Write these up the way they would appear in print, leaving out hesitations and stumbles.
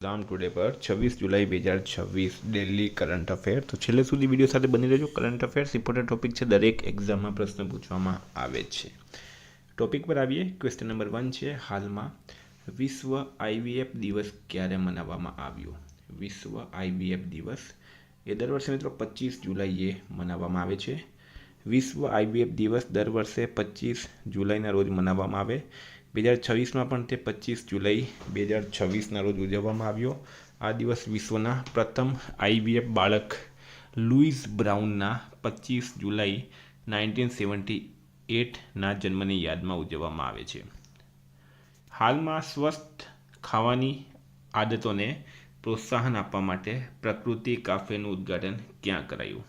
Exam today पर 26 जुलाई 2026 daily current affair. तो छेल्ले सुधी विडियो साथे बनी रहेजो। करंट अफेर्स इम्पोर्टન્ટ टॉपिक है, दरेक एग्जाम में प्रश्न पूछवामां आवे छे। टॉपिक पर आवीए। क्वेश्चन नंबर 1 है, हाल में विश्व आईवीएफ दिवस क्यारे मनाववामां आव्यो? विश्व आईवीएफ दिवस ए दर वर्षे मित्रों 25 जुलाईए मनाववामां आवे छे। विश्व आईवीएफ दिवस दर वर्षे 25 जुलाईना रोज मनाववामां आवे। 2026 में पण ते 25 जुलाई 2026 रोज उजववामां आव्यो। आ दिवस विश्वना प्रथम आईवीएफ बाळक लुईस ब्राउनना 25 जुलाई 1978 ना जन्मनी यादमां उजववामां आवे छे। हालमां स्वस्थ खावानी आदतोने प्रोत्साहन आपवा माटे प्रकृति काफेनुं उद्घाटन क्यां करायुं?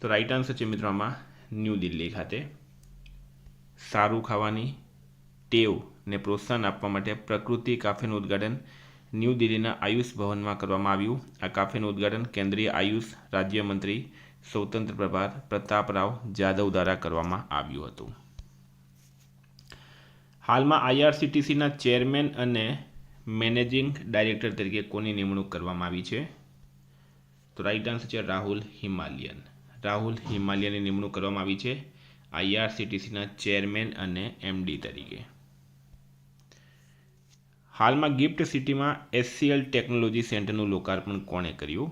तो राइट आंसर है मित्रों आमां न्यू दिल्ली खाते। सारू खावानी टेव ने प्रोत्साहन आपवा माटे प्रकृति काफेनुं उद्घाटन न्यू दिल्लीना आयुष भवનમાં કરવામાં આવ્યું। આ કાફેનું ઉદ્ઘાટન કેન્દ્રીય આયુષ રાજ્યમંત્રી સ્વતંત્ર પ્રભાર પ્રતાપરાવ જાદવ દ્વારા કરવામાં આવ્યું હતું। હાલમાં આઈઆરસીટીસીના ચેરમેન અને મેનેજિંગ ડાયરેક્ટર તરીકે કોની નિમણૂક કરવામાં આવી છે? તો રાઈટ આન્સર છે રાહુલ હિમાલયન। રાહુલ હિમાલયની નિમણૂક કરવામાં આવી છે આઈઆરસીટીસીના ચેરમેન અને એમડી તરીકે। हाल में गिफ्ट सिटी में एचसीएल टेक्नोलॉजी सेंटर लोकार्पण कोणे कर्युं?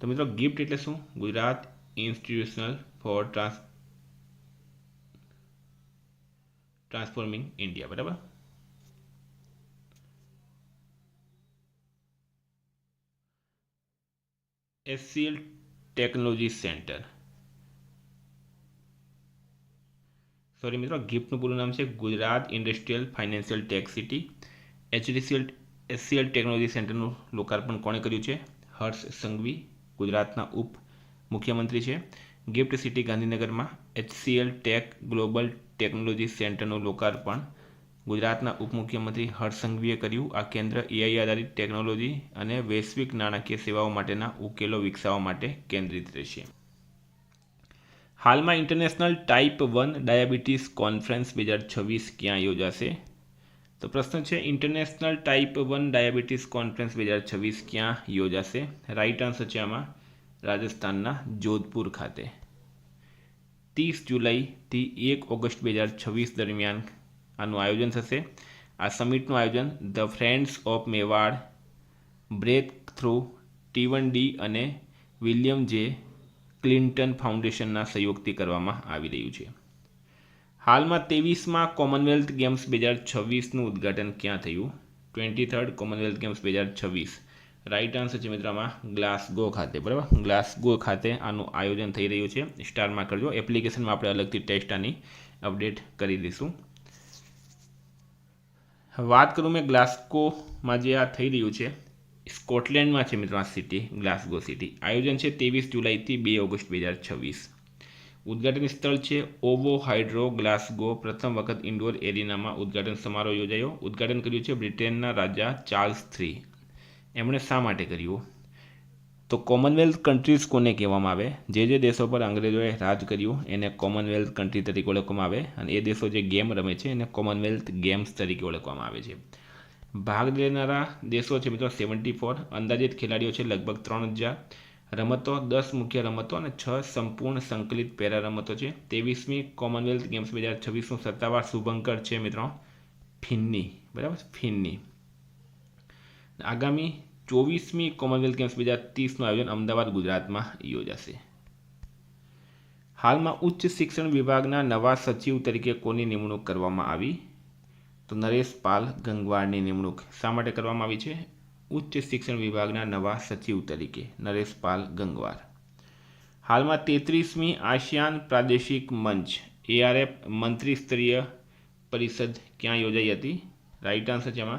तो मित्रों गिफ्ट एटले शुं? Gujarat institutional for transforming India, बराबर। एचसीएल टेक्नोलॉजी सेंटर, सॉरी मित्रों गिफ्टનું પૂરું નામ છે Gujarat industrial financial tech city. HCL technology सेंटरનું लोकार्पण कोणे कर्युं छे? हर्ष संघवी, गुजरातना उप मुख्यमंत्री है। गिफ्ट सिटी गांधीनगर में एचसीएल टेक ग्लोबल टेक्नोलॉजी सेंटरનું लोकार्पण गुजरातना उप मुख्यमंत्री हर्ष संघवीए कर्युं। आ केन्द्र एआई आधारित टेक्नोलॉजी और वैश्विक नाणाकीय सेवाओं माटेना उकेलो विकसाववा माटे केन्द्रित रहेशे। हाल में इंटरनेशनल टाइप 1 डायबिटीज कॉन्फ्रेंस 2026 क्या योजाशे? तो प्रश्न है इंटरनेशनल टाइप 1 डायबिटीज कॉन्फ्रेंस 2026 क्या योजाशे? राइट आंसर है आमा राजस्थान जोधपुर खाते। 30 जुलाई थी 1 ऑगस्ट 2026 दरमियान आनु आयोजन थशे। आ समिटનું आयोजन the friends of Mewar, Breakthrough T1D અને विलियम जे क्लिंटन फाउंडेशनના सहयोगથી કરવામાં આવી રહ્યું છે। હાલમાં 23મા કોમનવેલ્થ ગેમ્સ 2026નું ઉદ્ઘાટન ક્યાં થયું? 23rd Commonwealth games 2026 right answer છે મિત્રો આમાં ગ્લાસગો ખાતે, બરાબર। ગ્લાસગો ખાતે આનું આયોજન થઈ રહ્યું છે। સ્ટારમાં કરજો, એપ્લિકેશનમાં આપણે અલગથી ટેસ્ટ આની અપડેટ કરી દઈશું। વાત કરું મેં ગ્લાસગોમાં જે આ થઈ રહ્યું છે સ્કોટલેન્ડમાં છે મિત્રો આ સિટી ગ્લાસગો સિટી। આયોજન છે 23 જુલાઈથી 2 ઓગસ્ટ 2026। उद्घाटन स्थल है ओवो हाइड्रो ग्लासगो। प्रथम वखत इंडोर एरिना में उद्घाटन समारोह योजायो। उद्घाटन कर्युं छे ब्रिटेनना राजा चार्ल्स III। एमणे शा माटे कर्युं? तो कॉमनवेल्थ कंट्रीज कोने कहेवामां आवे? जे देशों पर अंग्रेजोए राज कर्युं एने कॉमनवेल्थ कंट्री तरीके ओळखवामां आवे अने ए देशों जे गेम रमे छे एने कॉमनवेल्थ गेम्स तरीके ओळखवामां आवे छे। भाग लेनारा देशों छे मित्रों 74। अंदाजित खिलाड़ीओ छे लगभग 3000। रमतो 10 मुख्य रमतो और 6 संपूर्ण संकलित पेरा रमतो है। 23મી कॉमनवेल्थ गेम्स 2026 सत्तावार शुभंकर है मित्रों फिन्नी, बराबर फिन्नी। आगामी 24મી कॉमनवेल्थ गेम्स 2030 आयोजन अमदावाद गुजरात में योजाशे। हाल में उच्च शिक्षण विभागना नवा सचिव तरीके कोनी निमणूक करवामां आवी? तो नरेश पाल गंगवारनी निमणूक शा माटे करवामां आवी छे? उच्च शिक्षण विभागना नवा सचिव तरीके नरेश पाल गंगवार। हाल में 33મી आसियान प्रादेशिक मंच ARF मंत्री स्तरीय परिषद क्या योजाई हती? राइट आंसर है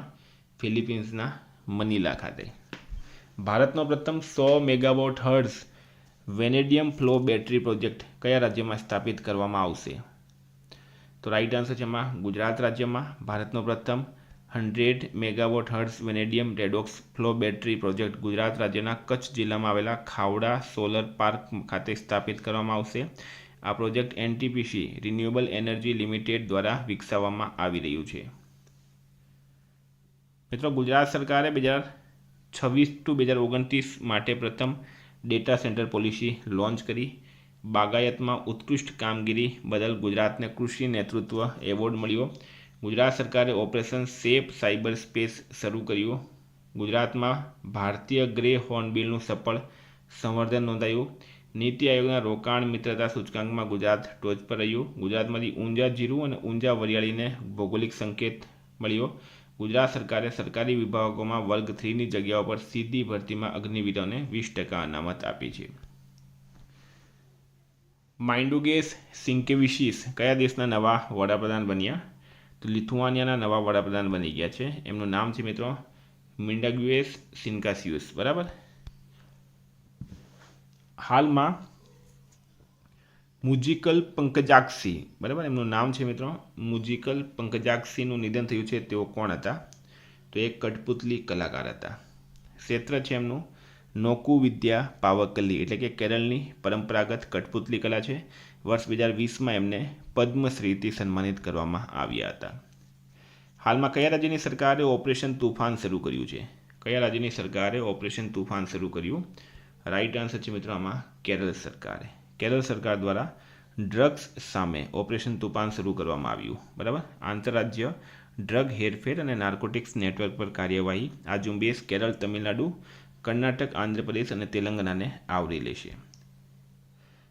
फिलिपीन्सना मनीला खाते। भारतनो प्रथम 100 megawatt hertz vanadium flow battery project कया राज्य में स्थापित करवामां आवशे? तो राइट आंसर है गुजरात राज्य में भारतनो प्रथम 100 megawatt hertz vanadium redox flow battery project Gujarat राज्यना कच्छ जिल्ला में आवेला खावड़ा सोलर पार्क खाते स्थापित करवामां आवशे। आ project NTPC renewable energy limited द्वारा विकसाववामां आवी रह्युं छे। મિત્રો ગુજરાત સરકારે 2026 to 2029 માટે પ્રથમ ડેટા સેન્ટર પોલિસી લોન્ચ કરી. બાગાયતમાં ઉત્કૃષ્ટ કામગીરી બદલ ગુજરાતને કૃષિ નેતૃત્વ એવોર્ડ મળ્યો. ગુજરાત સરકારે ઓપરેશન સેફ સાયબર સ્પેસ શરૂ કર્યું. ગુજરાતમાં ભારતીય ગ્રે હોર્નબિલનું સફળ સંવર્ધન નોંધાયું. નીતિ આયોગના રોકાણ મિત્રતા સૂચકાંકમાં ગુજરાત ટોચ પર રહ્યું. ગુજરાતમાંથી ઊંઝા જીરું અને ઊંઝા વરિયાળીને ભૌગોલિક સંકેત મળ્યો. ગુજરાત સરકારે સરકારી વિભાગોમાં વર્ગ 3ની જગ્યાઓ પર સીધી ભરતીમાં અગ્નિવીરોને 20% અનામત આપી છે. માઇન્ડુગેસ સિન્કેવિચિસ કયા દેશના નવા વડાપ્રધાન બન્યા? તો લિથુઆનિયાના નવા વડાપ્રધાન બની ગયા છે. એમનું નામ છે મિત્રો મિન્ડાગ્યુએસ સિન્કાસિયુસ. બરાબર. હાલમાં મુજિકલ પંકજાક્ષી, બરાબર, એમનું નામ છે મિત્રો મુજિકલ પંકજાક્ષીનું નિધન થયું છે. તેઓ કોણ હતા? તો એક કઠપુતલી કલાકાર હતા. ક્ષેત્ર છે એમનું નોકુ વિદ્યા પાવકલી, એટલે કે કેરળની પરંપરાગત કઠપુતલી કલા છે. વર્ષ 2020માં એમને પદ્મશ્રીથી સન્માનિત કરવામાં આવ્યા હતા. હાલમાં કયા રાજ્યની સરકારે ઓપરેશન તુફાન શરૂ કર્યું છે? કયા રાજ્યની સરકારે ઓપરેશન તુફાન શરૂ કર્યું? રાઈટ આન્સર છે મિત્રો આમાં કેરળ સરકારે. કેરળ સરકાર દ્વારા ડ્રગ્સ સામે ઓપરેશન તુફાન શરૂ કરવામાં આવ્યું. બરાબર. આંતરરાજ્ય ડ્રગ હેરફેર અને નાર્કોટિક્સ નેટવર્ક પર કાર્યવાહી. આ ઝુંબેશ કેરળ, તમિલનાડુ, કર્ણાટક, આંધ્રપ્રદેશ અને તેલંગાણાને આવરી લેશે.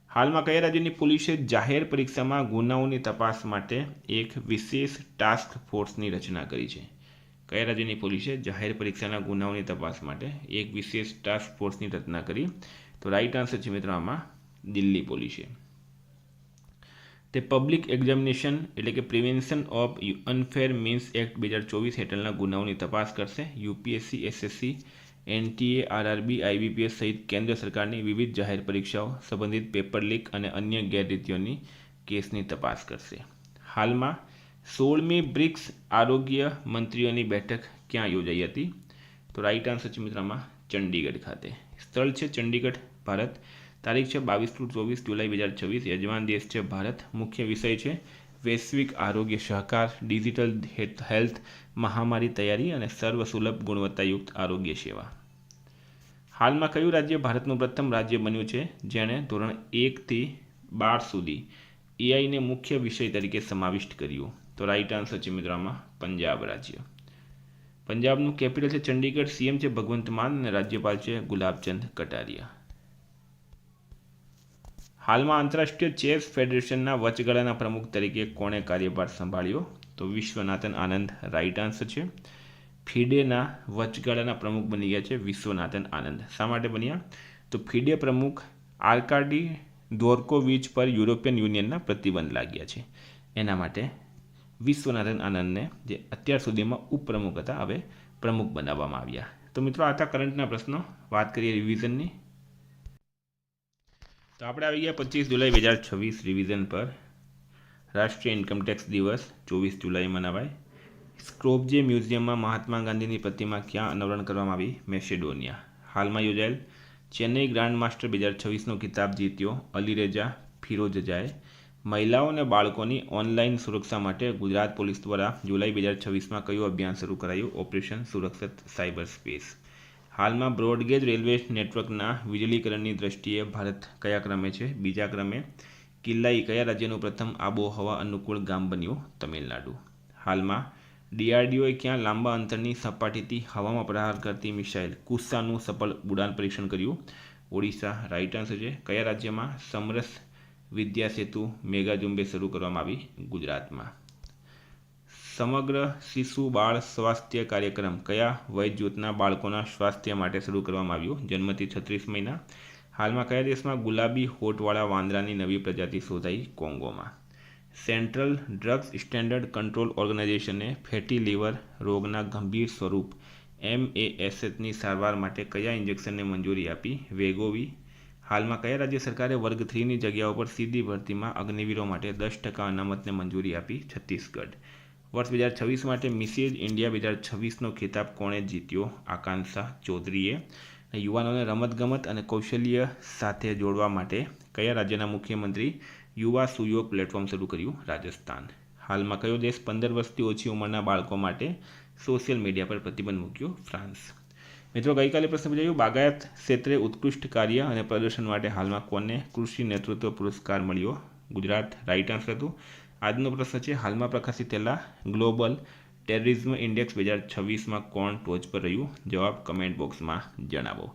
હાલમાં કયા રાજ્યની પોલીસે જાહેર પરીક્ષામાં ગુનાઓની તપાસ માટે એક વિશેષ ટાસ્ક ફોર્સની રચના કરી છે? કયા રાજ્યની પોલીસે જાહેર પરીક્ષાના ગુનાઓની તપાસ માટે એક વિશેષ ટાસ્ક ફોર્સની રચના કરી? તો રાઈટ આન્સર છે મિત્રો આમાં દિલ્હી પોલીસે. તે પબ્લિક એક્ઝામિનેશન એટલે કે prevention of unfair means act 2024 હેઠળના ગુનાઓની તપાસ કરશે. UPSC, SSC, NTA, RRB, IBPS સહિત કેન્દ્ર સરકારની વિવિધ જાહેર પરીક્ષાઓ સંબંધિત પેપર લીક અને અન્ય ગેરરીતિઓની કેસની તપાસ કરશે. હાલમાં 16મી બ્રિક્સ આરોગ્ય મંત્રીઓની બેઠક ક્યાં યોજાઈ હતી? તો રાઈટ આન્સર છે મિત્રમાં ચંડીગઢ ખાતે. સ્થળ છે ચંડીગઢ, ભારત. તારીખ છે 22 to 24 જુલાઈ 2026. યજમાન દેશ છે ભારત. મુખ્ય વિષય છે વૈશ્વિક આરોગ્ય સહકાર, ડિજિટલ હેલ્થ, મહામારી તૈયારી અને સર્વસુલભ ગુણવત્તાયુક્ત આરોગ્ય સેવા. હાલમાં કયું રાજ્ય ભારતનું પ્રથમ રાજ્ય બન્યું છે જેણે ધોરણ 1 થી 12 સુધી એઆઈને મુખ્ય વિષય તરીકે સમાવિષ્ટ કર્યું? તો રાઈટ આન્સર છે મિત્રોમાં પંજાબ રાજ્ય. પંજાબનું કેપિટલ છે ચંડીગઢ. સીએમ છે ભગવંત માન અને રાજ્યપાલ છે ગુલાબચંદ કટારિયા. હાલમાં આંતરરાષ્ટ્રીય ચેસ ફેડરેશનના વચગાળાના પ્રમુખ તરીકે કોણે કાર્યભાર સંભાળ્યો? તો વિશ્વનાથન આનંદ રાઈટ આન્સર છે. ફિડેના વચગાળાના પ્રમુખ બની ગયા છે વિશ્વનાથન આનંદ. શા માટે બન્યા? તો ફિડે પ્રમુખ આર્કાડી દોર્કોવિચ પર યુરોપિયન યુનિયનના પ્રતિબંધ લાગ્યા છે. એના માટે વિશ્વનાથન આનંદને, જે અત્યાર સુધીમાં ઉપપ્રમુખ હતા, હવે પ્રમુખ બનાવવામાં આવ્યા. તો મિત્રો આ હતા કરંટના પ્રશ્નો. વાત કરીએ રિવિઝનની. તો આપણે આવી ગયા 25 જુલાઈ 2026 રિવિઝન પર. રાષ્ટ્રીય ઇન્કમટેક્સ દિવસ 24 જુલાઈ મનાવાય. સ્ક્રોબ્જે મ્યુઝિયમમાં મહાત્મા ગાંધીની પ્રતિમા ક્યાં અનાવરણ કરવામાં આવી? મેસેડોનિયા. હાલમાં યોજાયેલ ચેન્નઈ ગ્રાન્ડ માસ્ટર 2026નો ખિતાબ જીત્યો અલીરેઝા ફિરોઝજાએ. મહિલાઓ અને બાળકોની ઓનલાઈન સુરક્ષા માટે ગુજરાત પોલીસ દ્વારા જુલાઈ 2026માં કયું અભિયાન શરૂ કરાયું? ઓપરેશન સુરક્ષિત સાયબર સ્પેસ. હાલમાં બ્રોડગેજ રેલવે નેટવર્કના વીજળીકરણની દ્રષ્ટિએ ભારત કયા ક્રમે છે? બીજા ક્રમે. કિલ્લાઈ કયા રાજ્યનું પ્રથમ આબોહવા અનુકૂળ ગામ બન્યું? તમિલનાડુ. હાલમાં ડીઆરડીઓએ ક્યાં લાંબા અંતરની સપાટીથી હવામાં પ્રહાર કરતી મિસાઇલ કુસ્સાનું સફળ ઉડાન પરીક્ષણ કર્યું? ઓડિશા. રાઈટ આન્સર છે. કયા રાજ્યમાં સમરસ વિદ્યા સેતુ મેગા ઝુંબેશ શરૂ કરવામાં આવી? ગુજરાતમાં. સમગ્ર શિશુ બાળ સ્વાસ્થ્ય કાર્યક્રમ કયા વયજૂથના બાળકોના સ્વાસ્થ્ય માટે શરૂ કરવામાં આવ્યું? જન્મથી 36 મહિના. હાલમાં કયા દેશમાં ગુલાબી હોઠવાળા વાંદરાની નવી પ્રજાતિ શોધાઈ? કોંગોમાં. સેન્ટ્રલ ડ્રગ્સ સ્ટેન્ડર્ડ કંટ્રોલ ઓર્ગેનાઇઝેશને ફેટી લીવર રોગના ગંભીર સ્વરૂપ MASની સારવાર માટે કયા ઇન્જેક્શનને મંજૂરી આપી? વેગોવી. હાલમાં કયા રાજ્ય સરકારે વર્ગ 3ની જગ્યાઓ પર સીધી ભરતીમાં અગ્નિવીરો માટે 10% અનામતને મંજૂરી આપી? છત્તીસગઢ. વર્ષ 2026 માટે મિસિસ ઇન્ડિયા 2026નો ખિતાબ કોણે જીત્યો? આકાંક્ષા ચૌધરીએ. યુવાનોને રમતગમત અને કૌશલ્ય સાથે જોડવા માટે કયા રાજ્યના મુખ્યમંત્રી યુવા સુયોગ પ્લેટફોર્મ શરૂ કર્યું? રાજસ્થાન. હાલમાં કયો દેશ 15 વર્ષથી ઓછી ઉંમરના બાળકો માટે સોશિયલ મીડિયા પર પ્રતિબંધ મૂક્યો ફ્રાન્સ. મિત્રો, ગઈકાલે પ્રશ્ન પૂછાયો બાગાયત ક્ષેત્રે ઉત્કૃષ્ટ કાર્ય અને પ્રદર્શન માટે હાલમાં કોને કૃષિ નેતૃત્વ પુરસ્કાર મળ્યો? ગુજરાત રાઇટ આન્સર હતું. આજનો પ્રશ્ન છે હાલમાં પ્રકાશિત થયેલા ગ્લોબલ ટેરરિઝમ ઇન્ડેક્સ 2026માં કોણ ટોચ પર રહ્યું? જવાબ કમેન્ટ બોક્સમાં જણાવો.